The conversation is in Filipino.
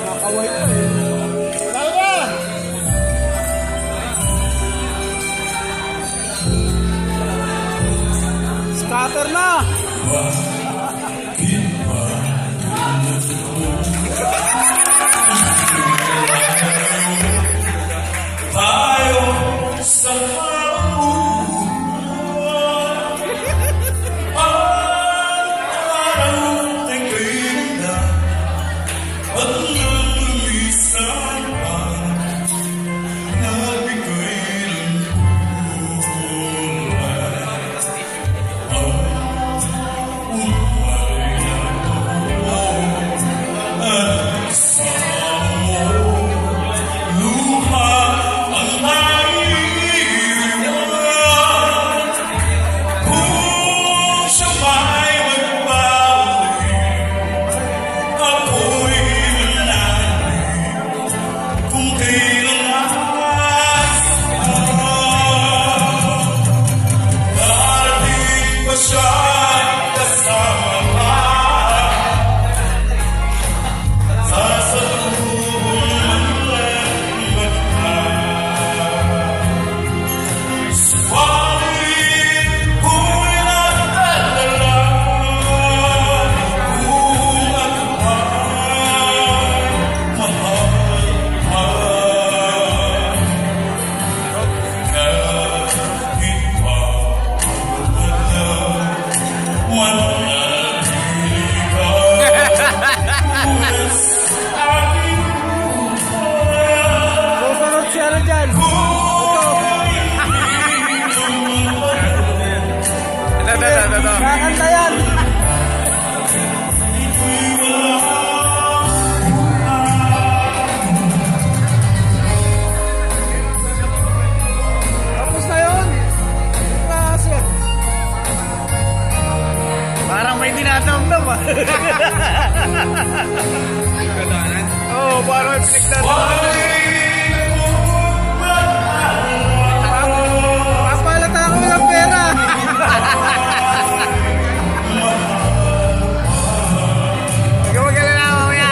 Nakaway pa eh. Laura! Scatter na! Tayo sa Susunod siya na dyan. Kakanta yan. Tapos na yun. Kasi parang may dinadamdam ah. Oo, parang may pinagdadamdam. Papalata ako ng pera. Ikaw magalala mamaya.